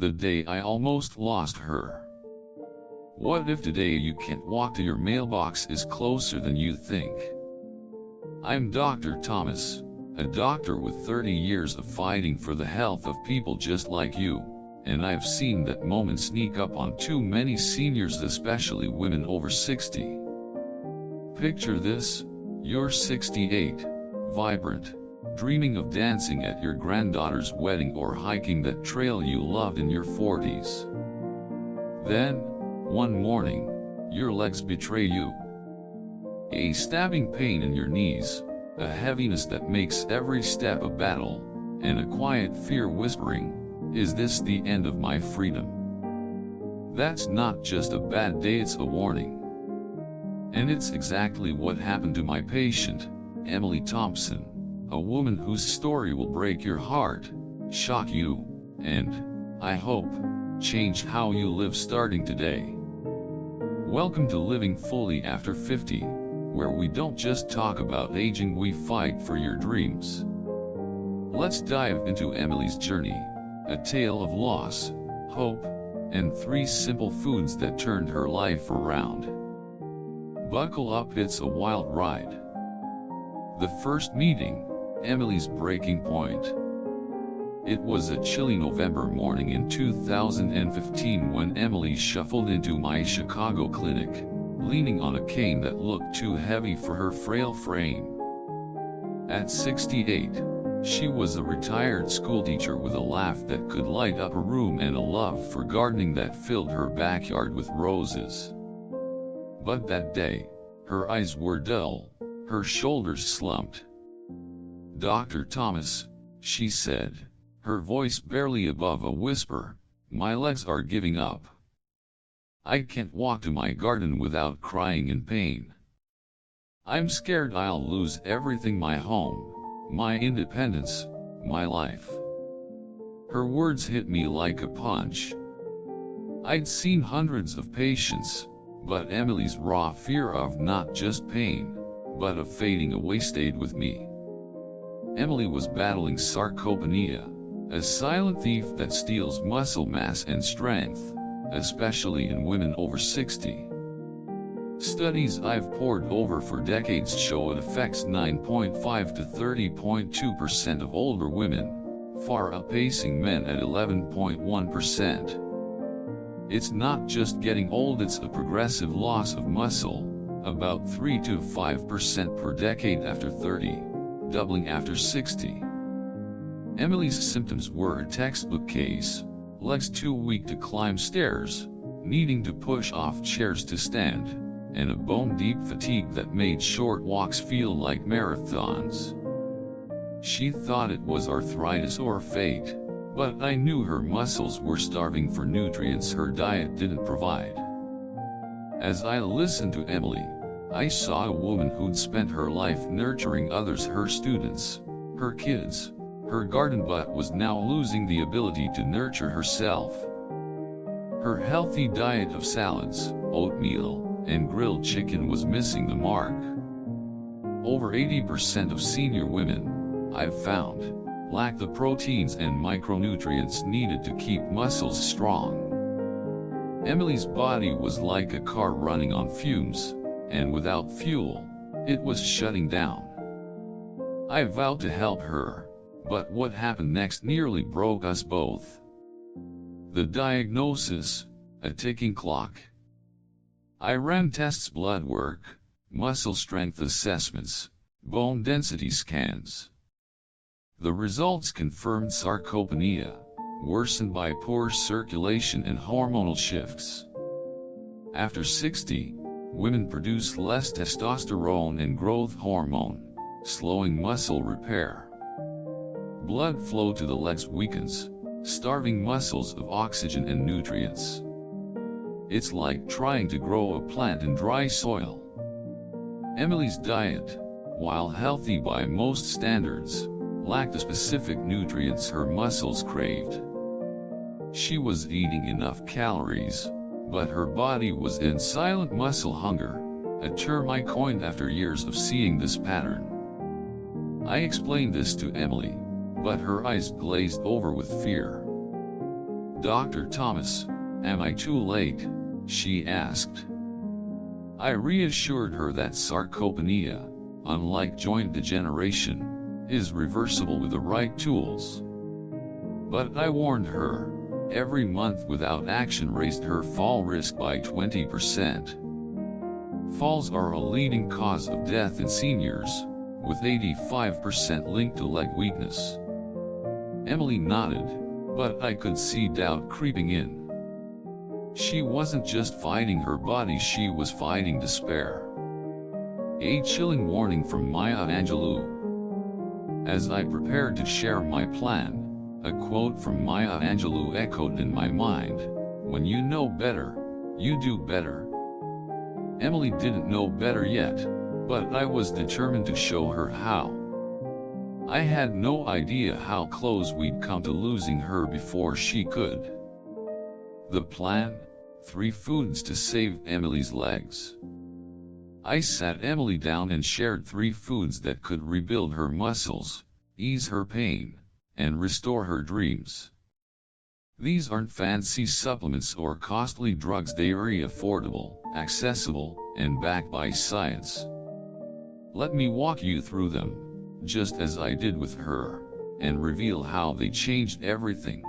the day I almost lost her. What if today you can't walk to your mailbox is closer than you think? I'm Dr. Thomas, a doctor with 30 years of fighting for the health of people just like you, and I've seen that moment sneak up on too many seniors, especially women over 60. Picture this: you're 68, vibrant, dreaming of dancing at your granddaughter's wedding or hiking that trail you loved in your 40s. Then, one morning, your legs betray you. A stabbing pain in your knees, a heaviness that makes every step a battle, and a quiet fear whispering, "Is this the end of my freedom?" That's not just a bad day, it's a warning. And it's exactly what happened to my patient, Emily Thompson, a woman whose story will break your heart, shock you, and, I hope, change how you live starting today. Welcome to Living Fully After 50, where we don't just talk about aging, we fight for your dreams. Let's dive into Emily's journey, a tale of loss, hope, and 3 simple foods that turned her life around. Buckle up, it's a wild ride. The first meeting, Emily's breaking point. It was a chilly November morning in 2015 when Emily shuffled into my Chicago clinic, leaning on a cane that looked too heavy for her frail frame. At 68, she was a retired schoolteacher with a laugh that could light up a room and a love for gardening that filled her backyard with roses. But that day, her eyes were dull, her shoulders slumped. "Dr. Thomas," she said, her voice barely above a whisper, "my legs are giving up. I can't walk to my garden without crying in pain. I'm scared I'll lose everything: my home, my independence, my life." Her words hit me like a punch. I'd seen hundreds of patients, but Emily's raw fear of not just pain, but of fading away stayed with me. Emily was battling sarcopenia, a silent thief that steals muscle mass and strength, especially in women over 60. Studies I've pored over for decades show it affects 9.5 to 30.2% of older women, far outpacing men at 11.1%. It's not just getting old, it's a progressive loss of muscle, about 3 to 5% per decade after 30, doubling after 60. Emily's symptoms were a textbook case: legs too weak to climb stairs, needing to push off chairs to stand, and a bone-deep fatigue that made short walks feel like marathons. She thought it was arthritis or fate, but I knew her muscles were starving for nutrients her diet didn't provide. As I listened to Emily, I saw a woman who'd spent her life nurturing others, her students, her kids, her garden, but was now losing the ability to nurture herself. Her healthy diet of salads, oatmeal, and grilled chicken was missing the mark. Over 80% of senior women, I've found, lack the proteins and micronutrients needed to keep muscles strong. Emily's body was like a car running on fumes, and without fuel, it was shutting down. I vowed to help her, but what happened next nearly broke us both. The diagnosis: a ticking clock. I ran tests, blood work, muscle strength assessments, bone density scans. The results confirmed sarcopenia, worsened by poor circulation and hormonal shifts. After 60, women produce less testosterone and growth hormone, slowing muscle repair. Blood flow to the legs weakens, starving muscles of oxygen and nutrients. It's like trying to grow a plant in dry soil. Emily's diet, while healthy by most standards, lacked the specific nutrients her muscles craved. She was eating enough calories, but her body was in silent muscle hunger, a term I coined after years of seeing this pattern. I explained this to Emily, but her eyes glazed over with fear. Dr. Thomas, am I too late? She asked. I reassured her that sarcopenia, unlike joint degeneration, is reversible with the right tools. But I warned her, every month without action raised her fall risk by 20%. Falls are a leading cause of death in seniors, with 85% linked to leg weakness. Emily nodded, but I could see doubt creeping in. She wasn't just fighting her body, she was fighting despair. A chilling warning from Maya Angelou. As I prepared to share my plan, a quote from Maya Angelou echoed in my mind, "When you know better, you do better." Emily didn't know better yet, but I was determined to show her how. I had no idea how close we'd come to losing her before she could. The plan? 3 foods to save Emily's legs. I sat Emily down and shared 3 foods that could rebuild her muscles, ease her pain, and restore her dreams. These aren't fancy supplements or costly drugs, they are affordable, accessible, and backed by science. Let me walk you through them, just as I did with her, and reveal how they changed everything.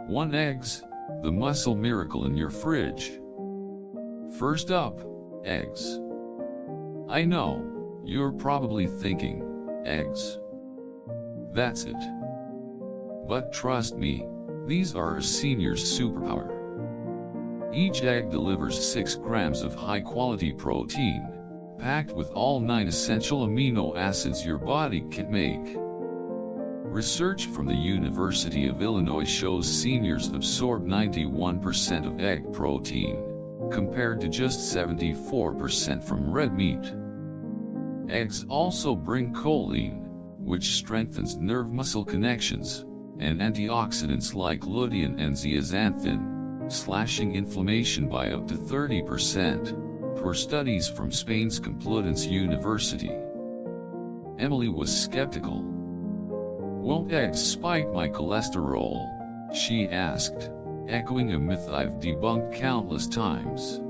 1. Eggs, the muscle miracle in your fridge. First up, eggs. I know, you're probably thinking, eggs? That's it. But trust me, these are a senior's superpower. Each egg delivers 6 grams of high-quality protein, packed with all 9 essential amino acids your body can make. Research from the University of Illinois shows seniors absorb 91% of egg protein, compared to just 74% from red meat. Eggs also bring choline, which strengthens nerve-muscle connections, and antioxidants like lutein and zeaxanthin, slashing inflammation by up to 30%, per studies from Spain's Complutense University. Emily was skeptical. "Won't eggs spike my cholesterol?" she asked, echoing a myth I've debunked countless times.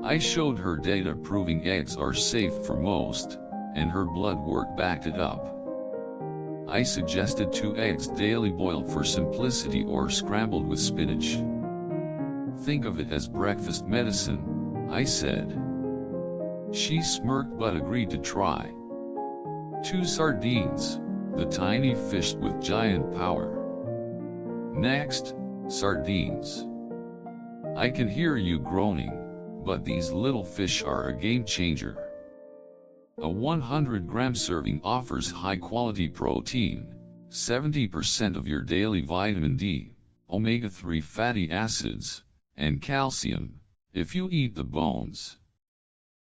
I showed her data proving eggs are safe for most, and her blood work backed it up. I suggested 2 eggs daily, boiled for simplicity or scrambled with spinach. "Think of it as breakfast medicine," I said. She smirked but agreed to try. 2 sardines, the tiny fish with giant power. Next, sardines. I can hear you groaning, but these little fish are a game changer. A 100-gram serving offers high-quality protein, 70% of your daily vitamin D, omega-3 fatty acids, and calcium, if you eat the bones.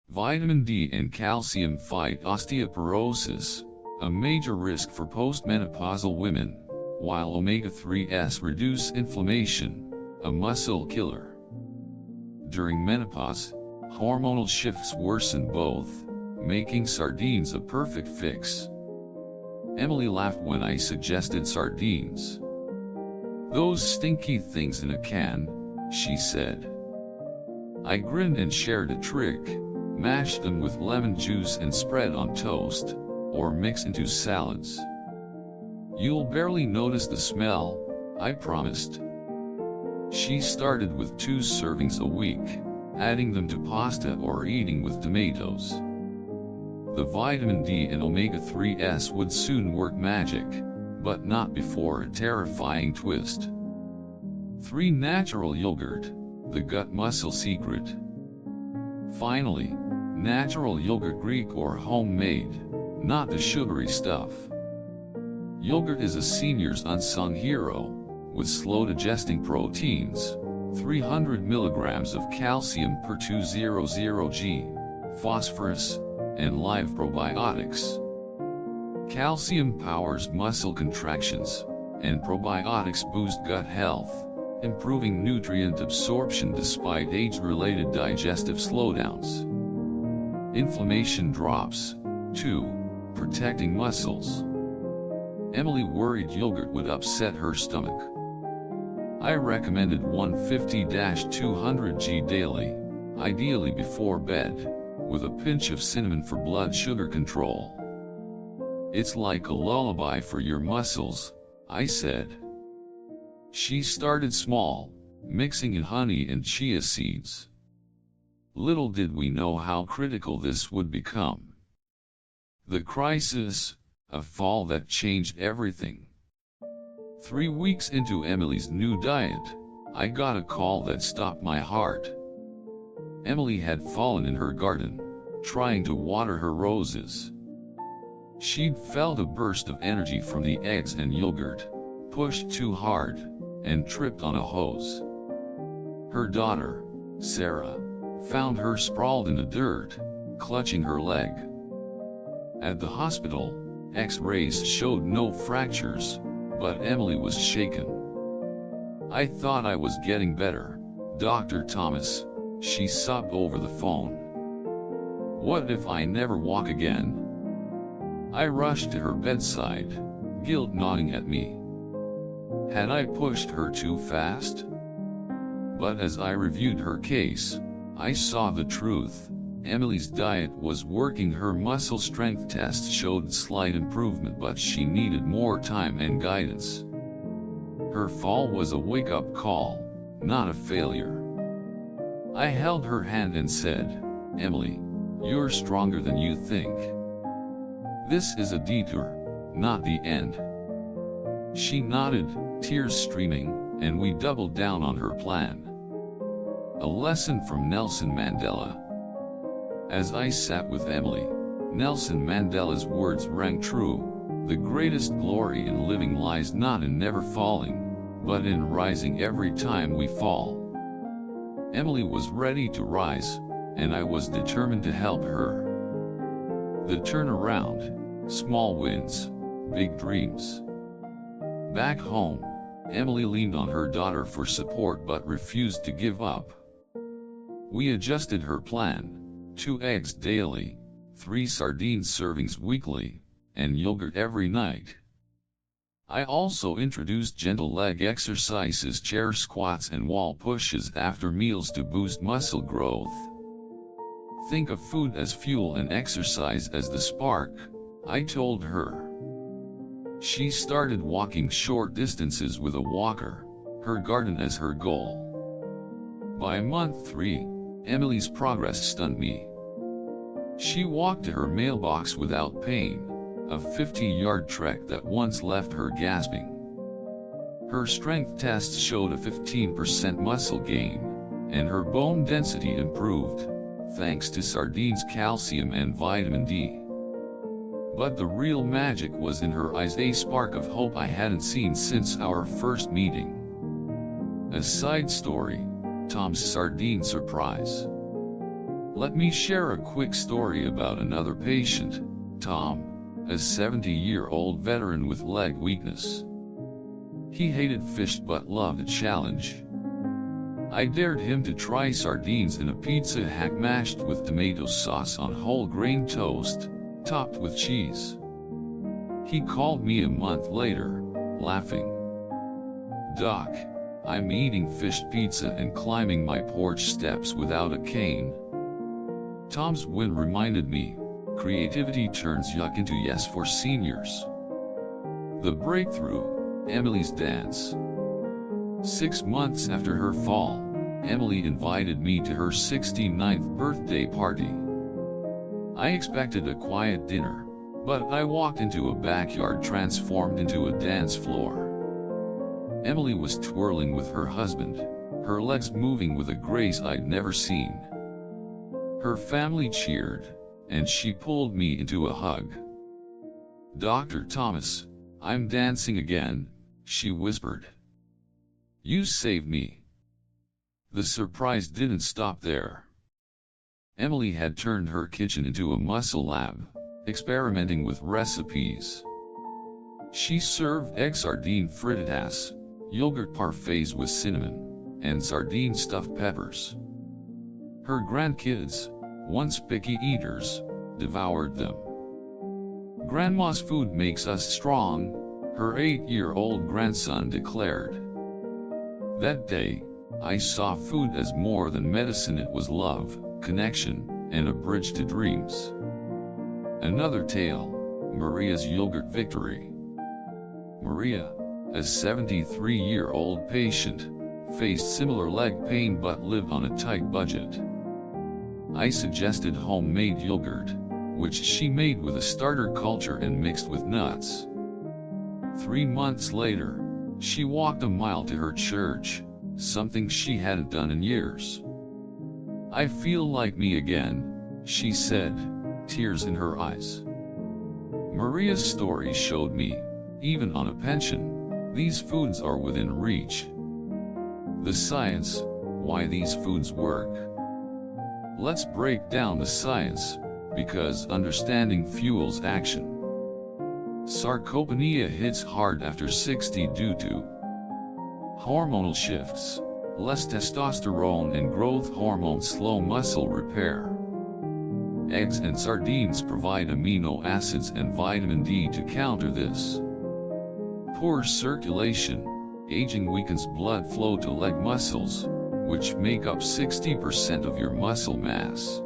Vitamin D and calcium fight osteoporosis, a major risk for postmenopausal women, while omega-3s reduce inflammation, a muscle killer. During menopause, hormonal shifts worsen both, making sardines a perfect fix. Emily laughed when I suggested sardines. "Those stinky things in a can," she said. I grinned and shared a trick: mash them with lemon juice and spread on toast, or mix into salads. "You'll barely notice the smell," I promised. She started with 2 servings a week, adding them to pasta or eating with tomatoes. The vitamin D and omega-3s would soon work magic, but not before a terrifying twist. 3. Natural yogurt, the gut muscle secret. Finally, natural yogurt, Greek or homemade, not the sugary stuff. Yogurt is a senior's unsung hero, with slow-digesting proteins, 300 milligrams of calcium per 200 g, phosphorus, and live probiotics. Calcium powers muscle contractions, and probiotics boost gut health, improving nutrient absorption despite age-related digestive slowdowns. Inflammation drops, too, protecting muscles. Emily worried yogurt would upset her stomach. I recommended 150-200 g daily, ideally before bed, with a pinch of cinnamon for blood sugar control. It's like a lullaby for your muscles, I said. She started small, mixing in honey and chia seeds. Little did we know how critical this would become. The crisis, a fall that changed everything. 3 weeks into Emily's new diet, I got a call that stopped my heart. Emily had fallen in her garden, trying to water her roses. She'd felt a burst of energy from the eggs and yogurt, pushed too hard, and tripped on a hose. Her daughter, Sarah, found her sprawled in the dirt, clutching her leg. At the hospital, X-rays showed no fractures, but Emily was shaken. I thought I was getting better, Dr. Thomas, she sobbed over the phone. What if I never walk again? I rushed to her bedside, guilt gnawing at me. Had I pushed her too fast? But as I reviewed her case, I saw the truth. Emily's diet was working. Her muscle strength test showed slight improvement, but she needed more time and guidance. Her fall was a wake-up call, not a failure. I held her hand and said, "Emily, you're stronger than you think. This is a detour, not the end." She nodded, tears streaming, and we doubled down on her plan. A lesson from Nelson Mandela. As I sat with Emily, Nelson Mandela's words rang true: the greatest glory in living lies not in never falling, but in rising every time we fall. Emily was ready to rise, and I was determined to help her. The turnaround, small wins, big dreams. Back home, Emily leaned on her daughter for support but refused to give up. We adjusted her plan: 2 eggs daily, 3 sardine servings weekly, and yogurt every night. I also introduced gentle leg exercises, chair squats and wall pushes after meals to boost muscle growth. Think of food as fuel and exercise as the spark, I told her. She started walking short distances with a walker, her garden as her goal. By month 3, Emily's progress stunned me. She walked to her mailbox without pain, a 50-yard trek that once left her gasping. Her strength tests showed a 15% muscle gain, and her bone density improved, thanks to sardines, calcium and vitamin D. But the real magic was in her eyes, a spark of hope I hadn't seen since our first meeting. A side story: Tom's sardine surprise. Let me share a quick story about another patient, Tom, a 70-year-old veteran with leg weakness. He hated fish but loved a challenge. I dared him to try sardines in a pizza hack mashed with tomato sauce on whole grain toast, topped with cheese. He called me a month later, laughing. "Doc, I'm eating fish pizza and climbing my porch steps without a cane." Tom's win reminded me, creativity turns yuck into yes for seniors. The breakthrough, Emily's dance. 6 months after her fall, Emily invited me to her 69th birthday party. I expected a quiet dinner, but I walked into a backyard transformed into a dance floor. Emily was twirling with her husband, her legs moving with a grace I'd never seen. Her family cheered, and she pulled me into a hug. "Dr. Thomas, I'm dancing again," she whispered. "You saved me." The surprise didn't stop there. Emily had turned her kitchen into a muscle lab, experimenting with recipes. She served egg sardine frittatas, yogurt parfaits with cinnamon, and sardine stuffed peppers. Her grandkids, once picky eaters, devoured them. "Grandma's food makes us strong," her 8-year-old grandson declared. That day, I saw food as more than medicine. It was love, connection, and a bridge to dreams. Another tale, Maria's yogurt victory. Maria, a 73-year-old patient, faced similar leg pain but lived on a tight budget. I suggested homemade yogurt, which she made with a starter culture and mixed with nuts. 3 months later, she walked a mile to her church, something she hadn't done in years. "I feel like me again," she said, tears in her eyes. Maria's story showed me, even on a pension, these foods are within reach. The science, why these foods work. Let's break down the science, because understanding fuels action. Sarcopenia hits hard after 60 due to hormonal shifts, less testosterone and growth hormones slow muscle repair. Eggs and sardines provide amino acids and vitamin D to counter this. Poor circulation, aging weakens blood flow to leg muscles, which make up 60% of your muscle mass.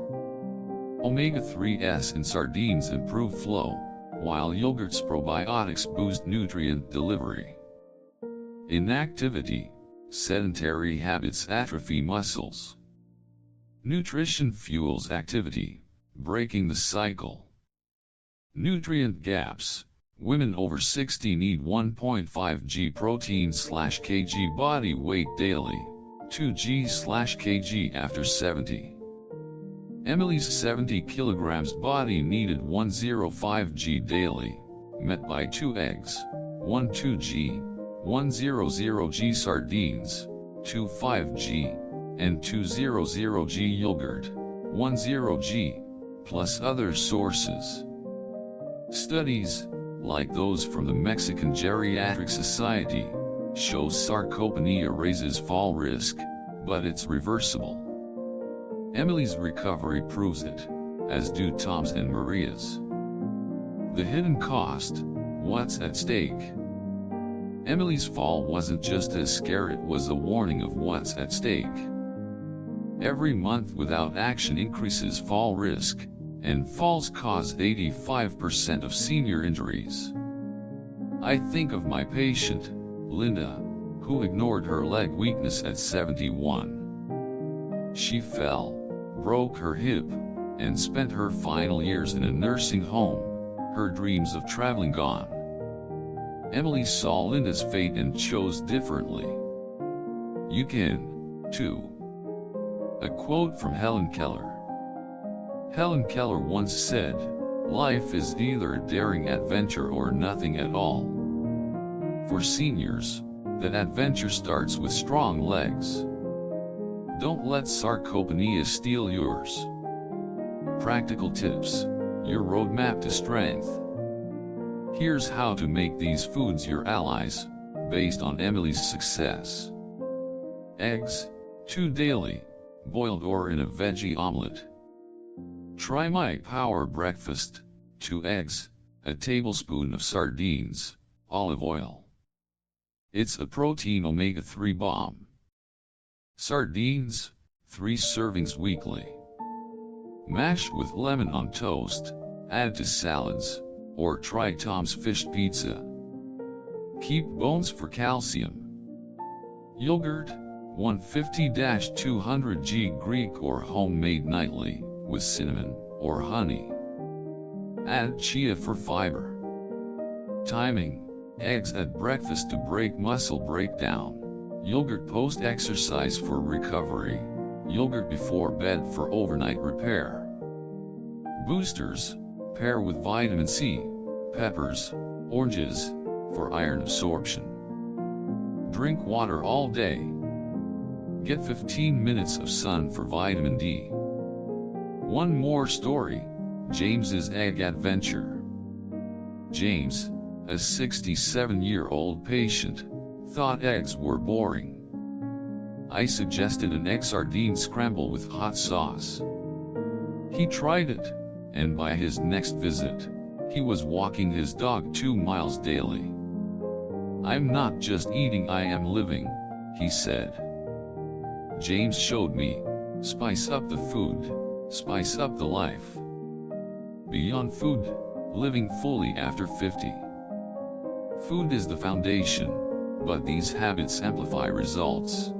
Omega-3s in sardines improve flow, while yogurt's probiotics boost nutrient delivery. Inactivity, sedentary habits atrophy muscles. Nutrition fuels activity, breaking the cycle. Nutrient gaps. Women over 60 need 1.5 g protein/kg body weight daily, 2 g/kg after 70. Emily's 70 kilograms body needed 105 g daily, met by 2 eggs, 12 g, 100 g sardines, 25 g, and 200 g yogurt, 10 g, plus other sources. Studies, like those from the Mexican Geriatric Society, show sarcopenia raises fall risk, but it's reversible. Emily's recovery proves it, as do Tom's and Maria's. The hidden cost, what's at stake? Emily's fall wasn't just a scare, it was a warning of what's at stake. Every month without action increases fall risk, and falls cause 85% of senior injuries. I think of my patient, Linda, who ignored her leg weakness at 71. She fell, broke her hip, and spent her final years in a nursing home, her dreams of traveling gone. Emily saw Linda's fate and chose differently. You can, too. A quote from Helen Keller. Helen Keller once said, "Life is either a daring adventure or nothing at all." For seniors, that adventure starts with strong legs. Don't let sarcopenia steal yours. Practical tips, your roadmap to strength. Here's how to make these foods your allies, based on Emily's success. Eggs, 2 daily, boiled or in a veggie omelet. Try my power breakfast, 2 eggs, a tablespoon of sardines, olive oil. It's a protein omega-3 bomb. Sardines, 3 servings weekly. Mash with lemon on toast, add to salads, or try Tom's Fish Pizza. Keep bones for calcium. Yogurt, 150-200 g Greek or homemade nightly, with cinnamon or honey. Add chia for fiber. Timing, eggs at breakfast to break muscle breakdown, yogurt post-exercise for recovery, yogurt before bed for overnight repair. Boosters, pair with vitamin C, peppers, oranges, for iron absorption. Drink water all day. Get 15 minutes of sun for vitamin D. One more story, James's egg adventure. James, a 67-year-old patient, thought eggs were boring. I suggested an egg sardine scramble with hot sauce. He tried it, and by his next visit, he was walking his dog 2 miles daily. "I'm not just eating, I am living," he said. James showed me, spice up the food, spice up the life. Beyond food, living fully after 50. Food is the foundation, but these habits amplify results.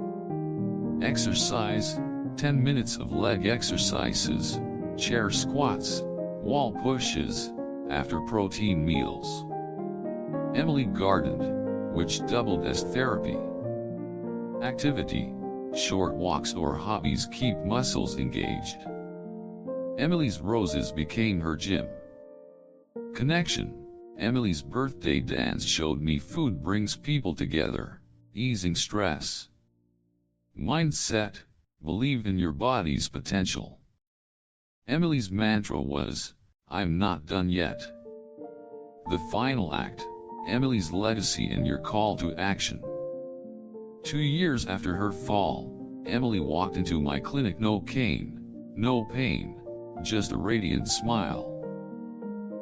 Exercise, 10 minutes of leg exercises, chair squats, wall pushes, after protein meals. Emily gardened, which doubled as therapy. Activity, short walks or hobbies keep muscles engaged. Emily's roses became her gym. Connection, Emily's birthday dance showed me food brings people together, easing stress. Mindset, believe in your body's potential. Emily's mantra was, I'm not done yet. The final act, Emily's legacy and your call to action. 2 years after her fall, Emily walked into my clinic, no cane, no pain, just a radiant smile.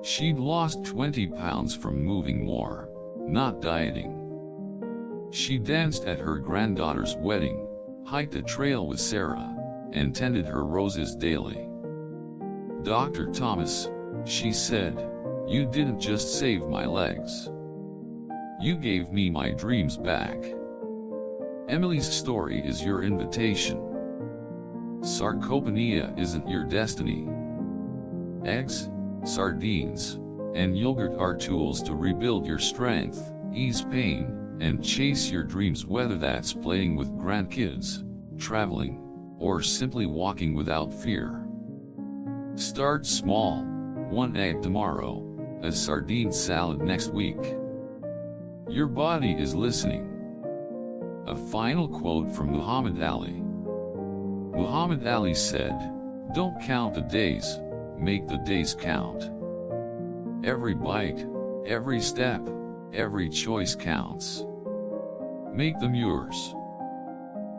She'd lost 20 pounds from moving more, not dieting. She danced at her granddaughter's wedding, hiked a trail with Sarah, and tended her roses daily. Dr. Thomas, she said, you didn't just save my legs. You gave me my dreams back. Emily's story is your invitation. Sarcopenia isn't your destiny. Eggs, sardines, and yogurt are tools to rebuild your strength, ease pain, and chase your dreams, whether that's playing with grandkids, traveling, or simply walking without fear. Start small, 1 egg tomorrow, a sardine salad next week. Your body is listening. A final quote from Muhammad Ali. Muhammad Ali said, don't count the days, make the days count. Every bite, every step, every choice counts. Make them yours.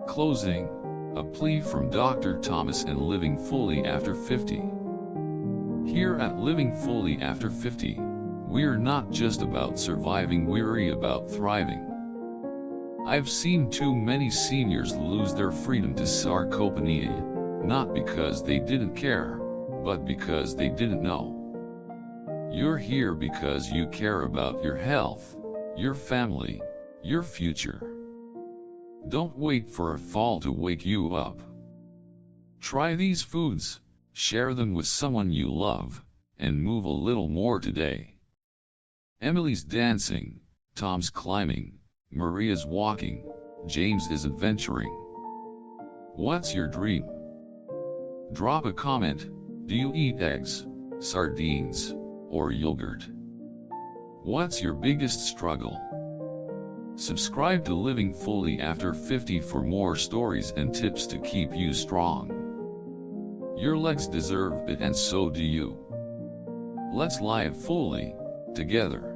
Closing, a plea from Dr. Thomas and Living Fully After 50. Here at Living Fully After 50, we're not just about surviving, we're about thriving. I've seen too many seniors lose their freedom to sarcopenia, not because they didn't care, but because they didn't know. You're here because you care about your health, your family, your future. Don't wait for a fall to wake you up. Try these foods, share them with someone you love, and move a little more today. Emily's dancing, Tom's climbing, Maria's walking, James is adventuring. What's your dream? Drop a comment. Do you eat eggs, sardines, or yogurt? What's your biggest struggle? Subscribe to Living Fully After 50 for more stories and tips to keep you strong. Your legs deserve it, and so do you. Let's live fully, together.